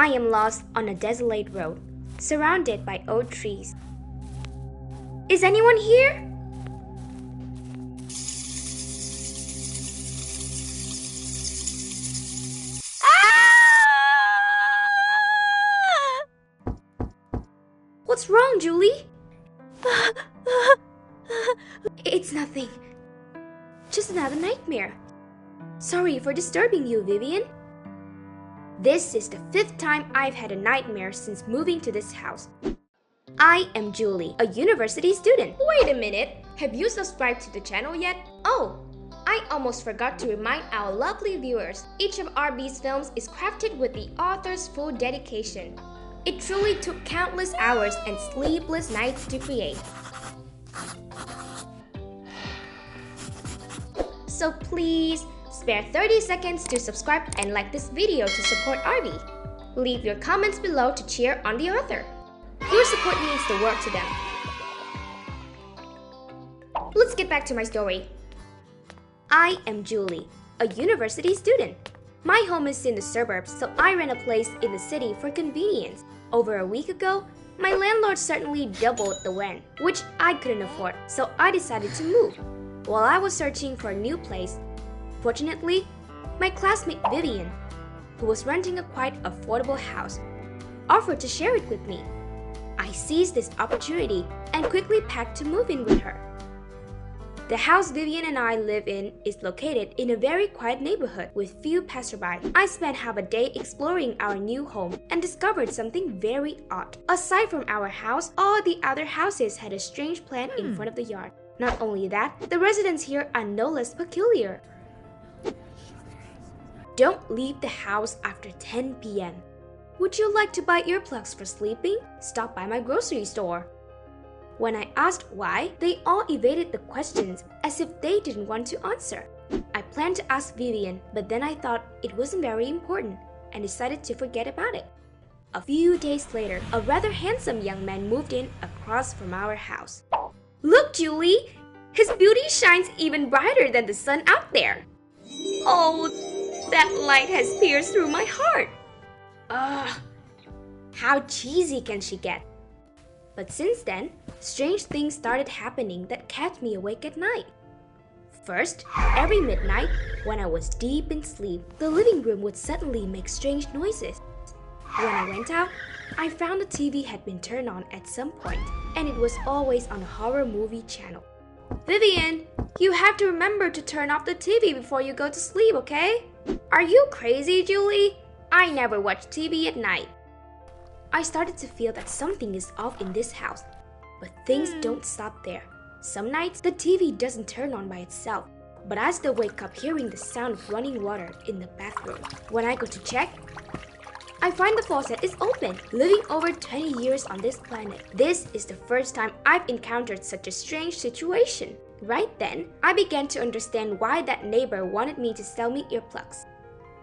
I am lost on a desolate road, surrounded by old trees. Is anyone here? What's wrong, Julie? It's nothing. Just another nightmare. Sorry for disturbing you, Vivian. This is the 5th time I've had a nightmare since moving to this house. I am Julie, a university student. Wait a minute, have you subscribed to the channel yet? Oh, I almost forgot to remind our lovely viewers, each of RB's films is crafted with the author's full dedication. It truly took countless hours and sleepless nights to create. So please, spare 30 seconds to subscribe and like this video to support RB. Leave your comments below to cheer on the author. Your support means the world to them. Let's get back to my story. I am Julie, a university student. My home is in the suburbs, so I rent a place in the city for convenience. Over a week ago, my landlord suddenly doubled the rent, which I couldn't afford, so I decided to move. While I was searching for a new place, fortunately, my classmate Vivian, who was renting a quite affordable house, offered to share it with me. I seized this opportunity and quickly packed to move in with her. The house Vivian and I live in is located in a very quiet neighborhood with few passerby. I spent half a day exploring our new home and discovered something very odd. Aside from our house, all the other houses had a strange plant in front of the yard. Not only that, the residents here are no less peculiar. Don't leave the house after 10 p.m. Would you like to buy earplugs for sleeping? Stop by my grocery store. When I asked why, they all evaded the questions as if they didn't want to answer. I planned to ask Vivian, but then I thought it wasn't very important and decided to forget about it. A few days later, a rather handsome young man moved in across from our house. Look, Julie! His beauty shines even brighter than the sun out there. Oh, that light has pierced through my heart. Ugh, how cheesy can she get? But since then, strange things started happening that kept me awake at night. First, every midnight, when I was deep in sleep, the living room would suddenly make strange noises. When I went out, I found the TV had been turned on at some point, and it was always on a horror movie channel. Vivian, you have to remember to turn off the TV before you go to sleep, okay? Are you crazy, Julie? I never watch TV at night. I started to feel that something is off in this house, but things don't stop there. Some nights, the TV doesn't turn on by itself, but I still wake up hearing the sound of running water in the bathroom. When I go to check, I find the faucet is open. Living over 20 years on this planet, this is the first time I've encountered such a strange situation. Right then, I began to understand why that neighbor wanted me to sell me earplugs.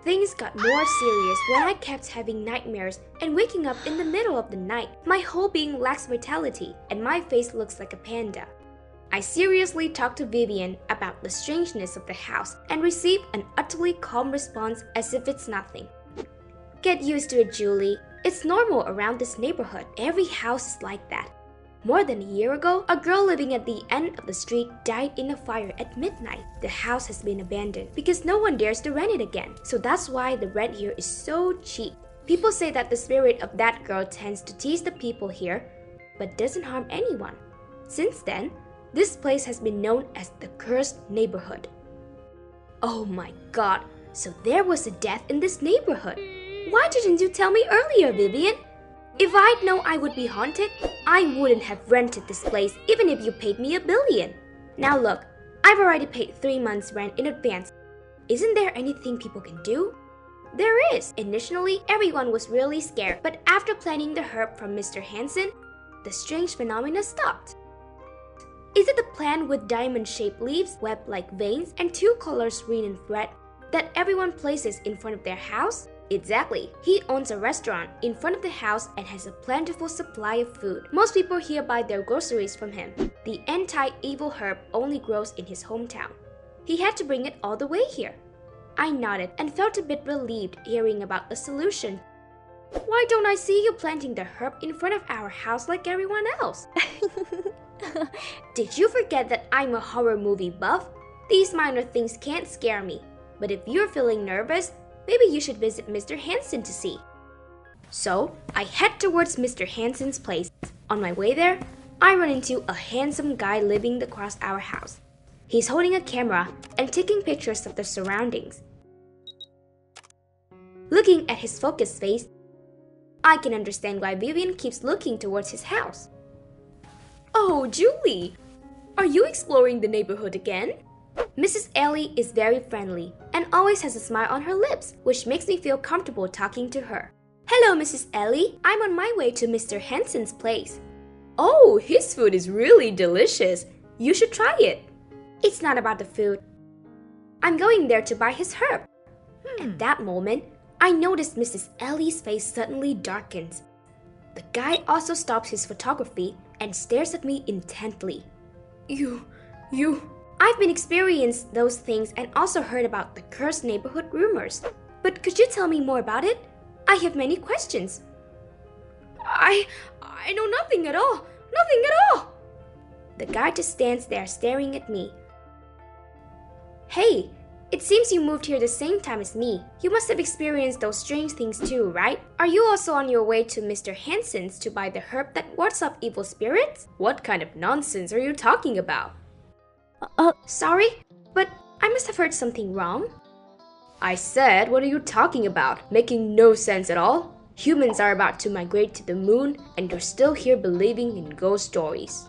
Things got more serious when I kept having nightmares and waking up in the middle of the night. My whole being lacks vitality and my face looks like a panda. I seriously talked to Vivian about the strangeness of the house and received an utterly calm response as if it's nothing. Get used to it, Julie. It's normal around this neighborhood. Every house is like that. More than a year ago, a girl living at the end of the street died in a fire at midnight. The house has been abandoned because no one dares to rent it again. So that's why the rent here is so cheap. People say that the spirit of that girl tends to tease the people here, but doesn't harm anyone. Since then, this place has been known as the cursed neighborhood. Oh my god, so there was a death in this neighborhood. Why didn't you tell me earlier, Vivian? If I'd known I would be haunted, I wouldn't have rented this place even if you paid me $1 billion. Now look, I've already paid 3 months' rent in advance. Isn't there anything people can do? There is. Initially, everyone was really scared, but after planning the herb from Mr. Hansen, the strange phenomena stopped. Is it the plant with diamond-shaped leaves, webbed like veins, and 2 colors green and red that everyone places in front of their house? Exactly. He owns a restaurant in front of the house and has a plentiful supply of food. Most people here buy their groceries from him. The anti-evil herb only grows in his hometown. He had to bring it all the way here. I nodded and felt a bit relieved hearing about the solution Why don't I see you planting the herb in front of our house like everyone else? Did you forget that I'm a horror movie buff? These minor things can't scare me. But if you're feeling nervous, maybe you should visit Mr. Hansen to see. So, I head towards Mr. Hansen's place. On my way there, I run into a handsome guy living across our house. He's holding a camera and taking pictures of the surroundings. Looking at his focused face, I can understand why Vivian keeps looking towards his house. Oh, Julie! Are you exploring the neighborhood again? Mrs. Ellie is very friendly and always has a smile on her lips, which makes me feel comfortable talking to her. Hello, Mrs. Ellie. I'm on my way to Mr. Hansen's place. Oh, his food is really delicious. You should try it. It's not about the food. I'm going there to buy his herb. At that moment, I noticed Mrs. Ellie's face suddenly darkens. The guy also stops his photography and stares at me intently. I've been experienced those things and also heard about the cursed neighborhood rumors. But could you tell me more about it? I have many questions. I know nothing at all. Nothing at all. The guy just stands there staring at me. Hey, it seems you moved here the same time as me. You must have experienced those strange things too, right? Are you also on your way to Mr. Hansen's to buy the herb that wards off evil spirits? What kind of nonsense are you talking about? Sorry, but I must have heard something wrong. I said, what are you talking about? Making no sense at all. Humans are about to migrate to the moon and you're still here believing in ghost stories.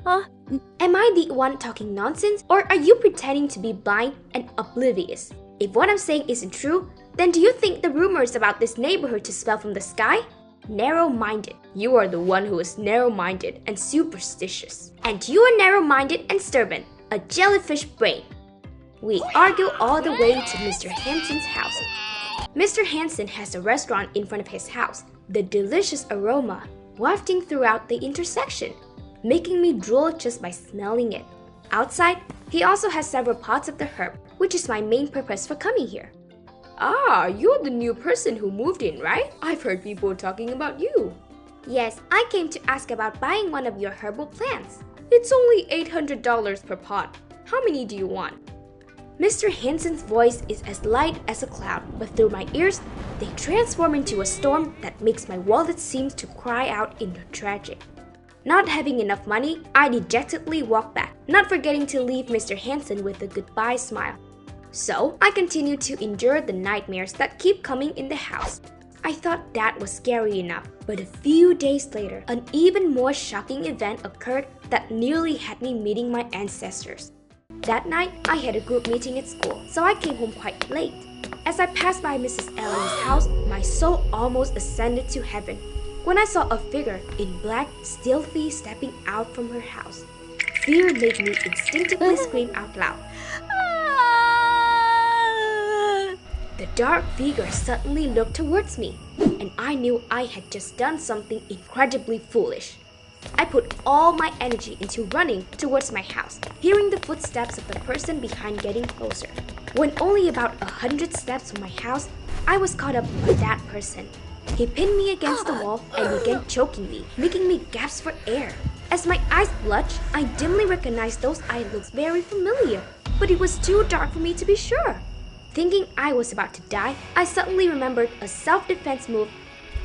Am I the one talking nonsense, or are you pretending to be blind and oblivious? If what I'm saying isn't true, then do you think the rumors about this neighborhood just fell from the sky? Narrow-minded. You are the one who is narrow-minded and superstitious. And you are narrow-minded and stubborn, a jellyfish brain. We argue all the way to Mr. Hansen's house. Mr. Hansen has a restaurant in front of his house, the delicious aroma wafting throughout the intersection, making me drool just by smelling it. Outside, he also has several pots of the herb, which is my main purpose for coming here. Ah, you're the new person who moved in, right? I've heard people talking about you. Yes, I came to ask about buying one of your herbal plants. It's only $800 per pot. How many do you want? Mr. Hansen's voice is as light as a cloud, but through my ears, they transform into a storm that makes my wallet seem to cry out in the tragic. Not having enough money, I dejectedly walk back, not forgetting to leave Mr. Hansen with a goodbye smile. So, I continue to endure the nightmares that keep coming in the house. I thought that was scary enough, but a few days later, an even more shocking event occurred that nearly had me meeting my ancestors. That night, I had a group meeting at school, so I came home quite late. As I passed by Mrs. Ellie's house, my soul almost ascended to heaven when I saw a figure in black stealthily stepping out from her house. Fear made me instinctively scream out loud. The dark figure suddenly looked towards me, and I knew I had just done something incredibly foolish. I put all my energy into running towards my house, hearing the footsteps of the person behind getting closer. When only about 100 steps from my house, I was caught up by that person. He pinned me against the wall and began choking me, making me gasp for air. As my eyes bludged, I dimly recognized those eyes looked very familiar, but it was too dark for me to be sure. Thinking I was about to die, I suddenly remembered a self-defense move,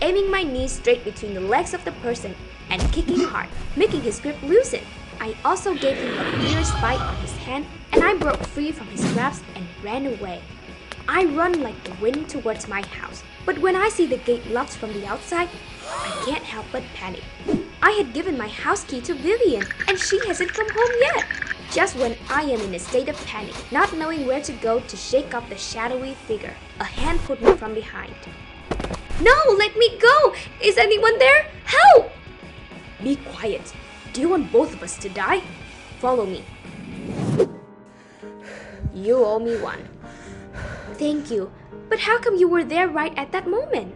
aiming my knees straight between the legs of the person and kicking hard, making his grip loosen. I also gave him a fierce bite on his hand, and I broke free from his grasp and ran away. I run like the wind towards my house, but when I see the gate locked from the outside, I can't help but panic. I had given my house key to Vivian, and she hasn't come home yet. Just when I am in a state of panic, not knowing where to go to shake off the shadowy figure, a hand pulled me from behind. No, let me go! Is anyone there? Help! Be quiet. Do you want both of us to die? Follow me. You owe me one. Thank you, but how come you were there right at that moment?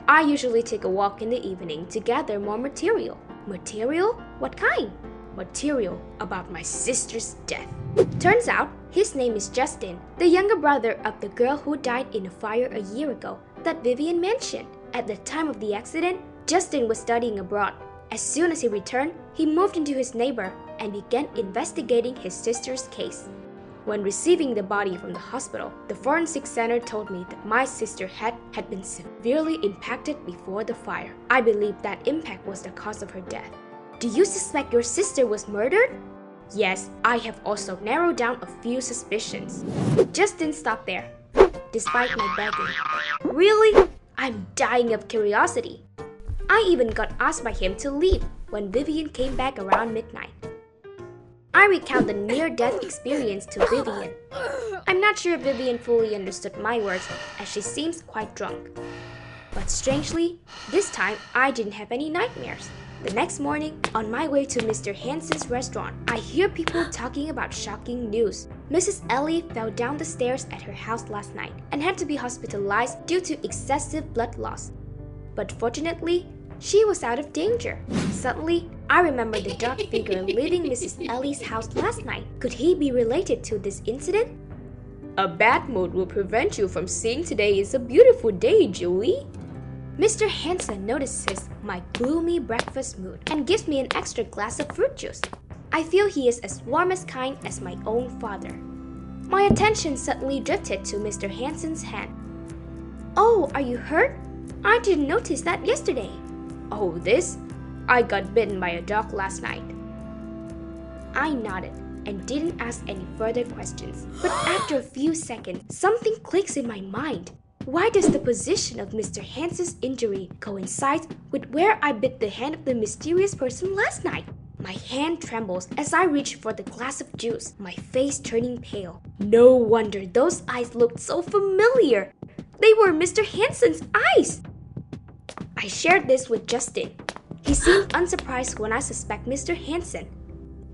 I usually take a walk in the evening to gather more material. Material? What kind? Material about my sister's death. Turns out, his name is Justin, the younger brother of the girl who died in a fire a year ago that Vivian mentioned. At the time of the accident, Justin was studying abroad. As soon as he returned, he moved into his neighbor and began investigating his sister's case. When receiving the body from the hospital, the forensic center told me that my sister's head had been severely impacted before the fire. I believe that impact was the cause of her death. Do you suspect your sister was murdered? Yes, I have also narrowed down a few suspicions. Justin stopped there, despite my begging. Really? I'm dying of curiosity. I even got asked by him to leave when Vivian came back around midnight. I recount the near-death experience to Vivian. I'm not sure if Vivian fully understood my words as she seems quite drunk. But strangely, this time I didn't have any nightmares. The next morning, on my way to Mr. Hansen's restaurant, I hear people talking about shocking news. Mrs. Ellie fell down the stairs at her house last night and had to be hospitalized due to excessive blood loss. But fortunately, she was out of danger. Suddenly, I remember the dark figure leaving Mrs. Ellie's house last night. Could he be related to this incident? A bad mood will prevent you from seeing today is a beautiful day, Julie. Mr. Hansen notices my gloomy breakfast mood and gives me an extra glass of fruit juice. I feel he is as warm as kind as my own father. My attention suddenly drifted to Mr. Hansen's hand. Oh, are you hurt? I didn't notice that yesterday. Oh, this? I got bitten by a dog last night. I nodded and didn't ask any further questions. But after a few seconds, something clicks in my mind. Why does the position of Mr. Hansen's injury coincide with where I bit the hand of the mysterious person last night? My hand trembles as I reach for the glass of juice, my face turning pale. No wonder those eyes looked so familiar. They were Mr. Hansen's eyes. I shared this with Justin. He seemed unsurprised when I suspect Mr. Hansen.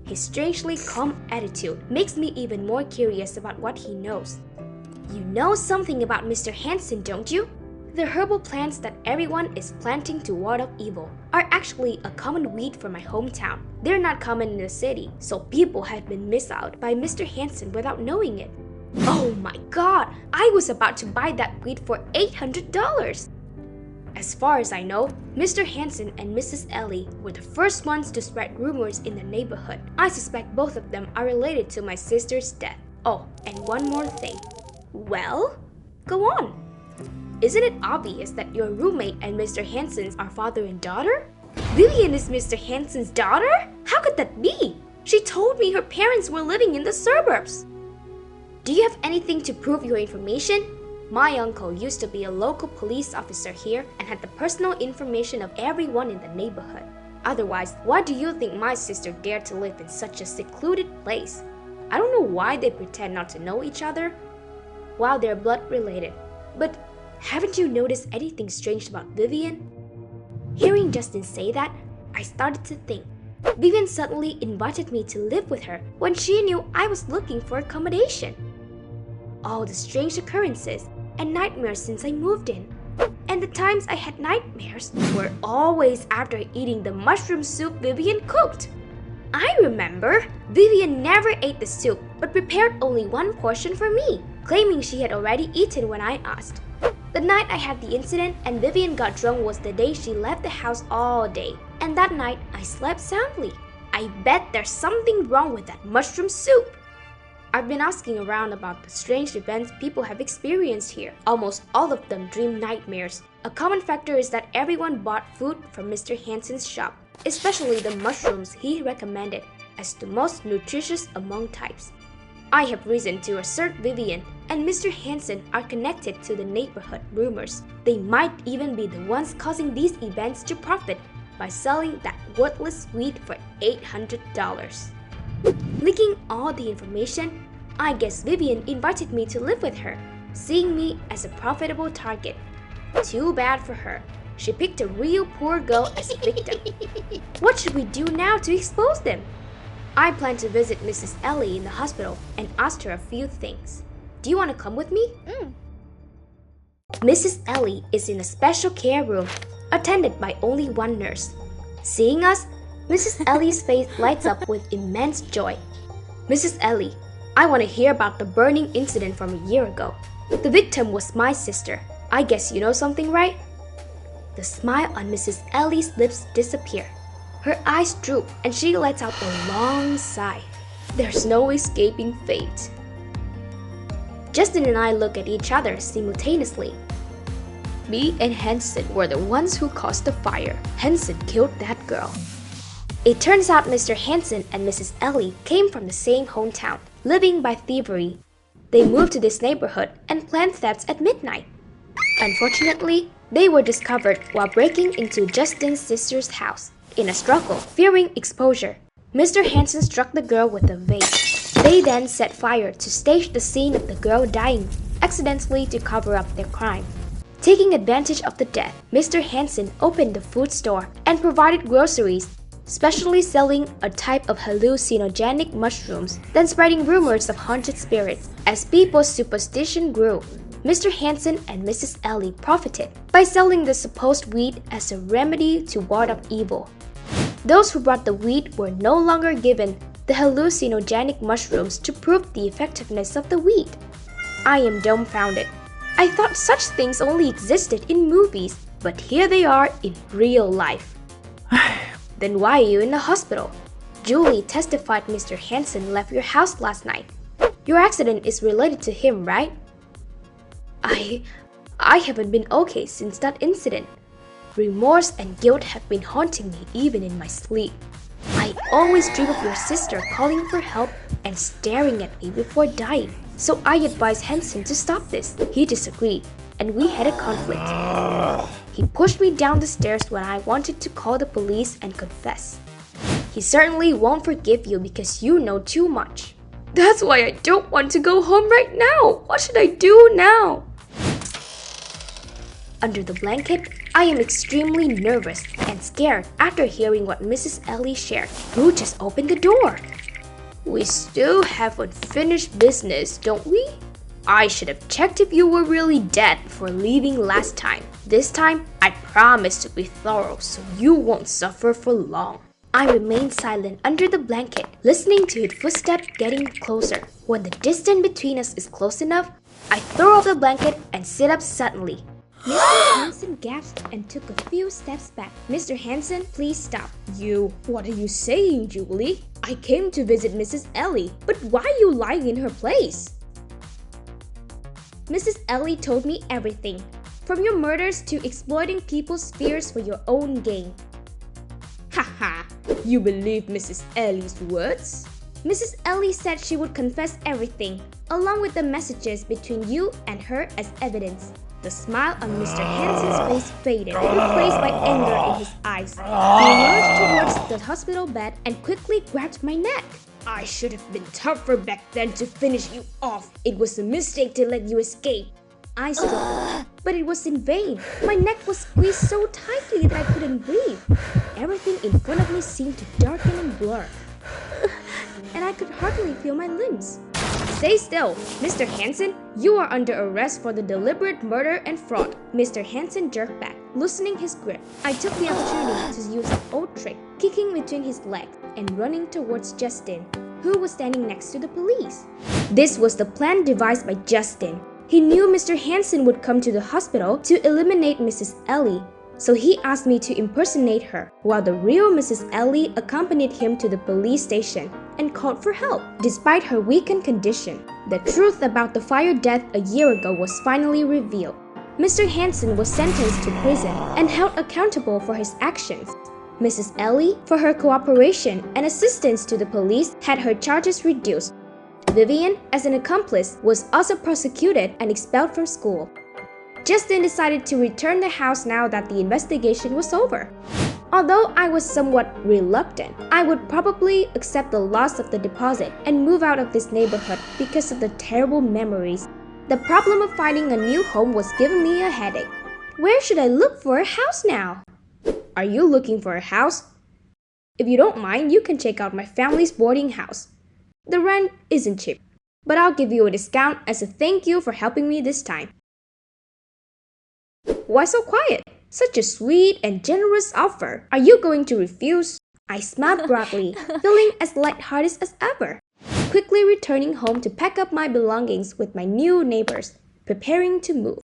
His strangely calm attitude makes me even more curious about what he knows. You know something about Mr. Hansen, don't you? The herbal plants that everyone is planting to ward off evil are actually a common weed for my hometown. They're not common in the city, so people have been missed out by Mr. Hansen without knowing it. Oh my god, I was about to buy that weed for $800! As far as I know, Mr. Hansen and Mrs. Ellie were the first ones to spread rumors in the neighborhood. I suspect both of them are related to my sister's death. Oh, and one more thing. Well, go on. Isn't it obvious that your roommate and Mr. Hansen are father and daughter? Vivian is Mr. Hansen's daughter? How could that be? She told me her parents were living in the suburbs. Do you have anything to prove your information? My uncle used to be a local police officer here and had the personal information of everyone in the neighborhood. Otherwise, why do you think my sister dared to live in such a secluded place? I don't know why they pretend not to know each other. While they're blood related. But haven't you noticed anything strange about Vivian? Hearing Justin say that, I started to think. Vivian suddenly invited me to live with her when she knew I was looking for accommodation. All the strange occurrences and nightmares since I moved in. And the times I had nightmares were always after eating the mushroom soup Vivian cooked. I remember Vivian never ate the soup but prepared only one portion for me, claiming she had already eaten when I asked. The night I had the incident and Vivian got drunk was the day she left the house all day, and that night I slept soundly. I bet there's something wrong with that mushroom soup. I've been asking around about the strange events people have experienced here. Almost all of them dream nightmares. A common factor is that everyone bought food from Mr. Hansen's shop, especially the mushrooms he recommended as the most nutritious among types. I have reason to assert Vivian and Mr. Hansen are connected to the neighborhood rumors. They might even be the ones causing these events to profit by selling that worthless weed for $800. Leaking all the information, I guess Vivian invited me to live with her, seeing me as a profitable target. Too bad for her. She picked a real poor girl as a victim. What should we do now to expose them? I plan to visit Mrs. Ellie in the hospital and ask her a few things. Do you want to come with me? Mrs. Ellie is in a special care room, attended by only one nurse. Seeing us, Mrs. Ellie's face lights up with immense joy. Mrs. Ellie, I want to hear about the burning incident from a year ago. The victim was my sister. I guess you know something, right? The smile on Mrs. Ellie's lips disappeared. Her eyes droop and she lets out a long sigh. There's no escaping fate. Justin and I look at each other simultaneously. Me and Hansen were the ones who caused the fire. Hansen killed that girl. It turns out Mr. Hansen and Mrs. Ellie came from the same hometown, living by thievery. They moved to this neighborhood and planned thefts at midnight. Unfortunately, they were discovered while breaking into Justin's sister's house. In a struggle, fearing exposure, Mr. Hansen struck the girl with a vase. They then set fire to stage the scene of the girl dying, accidentally to cover up their crime. Taking advantage of the death, Mr. Hansen opened the food store and provided groceries, specially selling a type of hallucinogenic mushrooms, then spreading rumors of haunted spirits. As people's superstition grew, Mr. Hansen and Mrs. Ellie profited by selling the supposed weed as a remedy to ward off evil. Those who brought the weed were no longer given the hallucinogenic mushrooms to prove the effectiveness of the weed. I am dumbfounded. I thought such things only existed in movies, but here they are in real life. Then why are you in the hospital? Julie testified Mr. Hansen left your house last night. Your accident is related to him, right? I haven't been okay since that incident. Remorse and guilt have been haunting me even in my sleep. I always dream of your sister calling for help and staring at me before dying. So I advised Hansen to stop this. He disagreed, and we had a conflict. He pushed me down the stairs when I wanted to call the police and confess. He certainly won't forgive you because you know too much. That's why I don't want to go home right now. What should I do now? Under the blanket, I am extremely nervous and scared after hearing what Mrs. Ellie shared. Who just opened the door? We still have unfinished business, don't we? I should have checked if you were really dead before leaving last time. This time, I promise to be thorough so you won't suffer for long. I remain silent under the blanket, listening to his footsteps getting closer. When the distance between us is close enough, I throw off the blanket and sit up suddenly. Mr. Hansen gasped and took a few steps back. Mr. Hansen, please stop. What are you saying, Julie? I came to visit Mrs. Ellie, but why are you lying in her place? Mrs. Ellie told me everything, from your murders to exploiting people's fears for your own gain. Haha, you believe Mrs. Ellie's words? Mrs. Ellie said she would confess everything, along with the messages between you and her as evidence. The smile on Mr. Hansen's face faded, replaced by anger in his eyes. He lurched towards the hospital bed and quickly grabbed my neck. I should have been tougher back then to finish you off. It was a mistake to let you escape. I struggled, but it was in vain. My neck was squeezed so tightly that I couldn't breathe. Everything in front of me seemed to darken and blur, and I could hardly feel my limbs. Stay still. Mr. Hansen, you are under arrest for the deliberate murder and fraud. Mr. Hansen jerked back, loosening his grip. I took the opportunity to use an old trick, kicking between his legs and running towards Justin, who was standing next to the police. This was the plan devised by Justin. He knew Mr. Hansen would come to the hospital to eliminate Mrs. Ellie, so he asked me to impersonate her, while the real Mrs. Ellie accompanied him to the police station and called for help. Despite her weakened condition, the truth about the fire death a year ago was finally revealed. Mr. Hansen was sentenced to prison and held accountable for his actions. Mrs. Ellie, for her cooperation and assistance to the police, had her charges reduced. Vivian, as an accomplice, was also prosecuted and expelled from school. Justin decided to return the house now that the investigation was over. Although I was somewhat reluctant, I would probably accept the loss of the deposit and move out of this neighborhood because of the terrible memories. The problem of finding a new home was giving me a headache. Where should I look for a house now? Are you looking for a house? If you don't mind, you can check out my family's boarding house. The rent isn't cheap, but I'll give you a discount as a thank you for helping me this time. Why so quiet? Such a sweet and generous offer. Are you going to refuse? I smiled broadly, feeling as lighthearted as ever, quickly returning home to pack up my belongings with my new neighbors, preparing to move.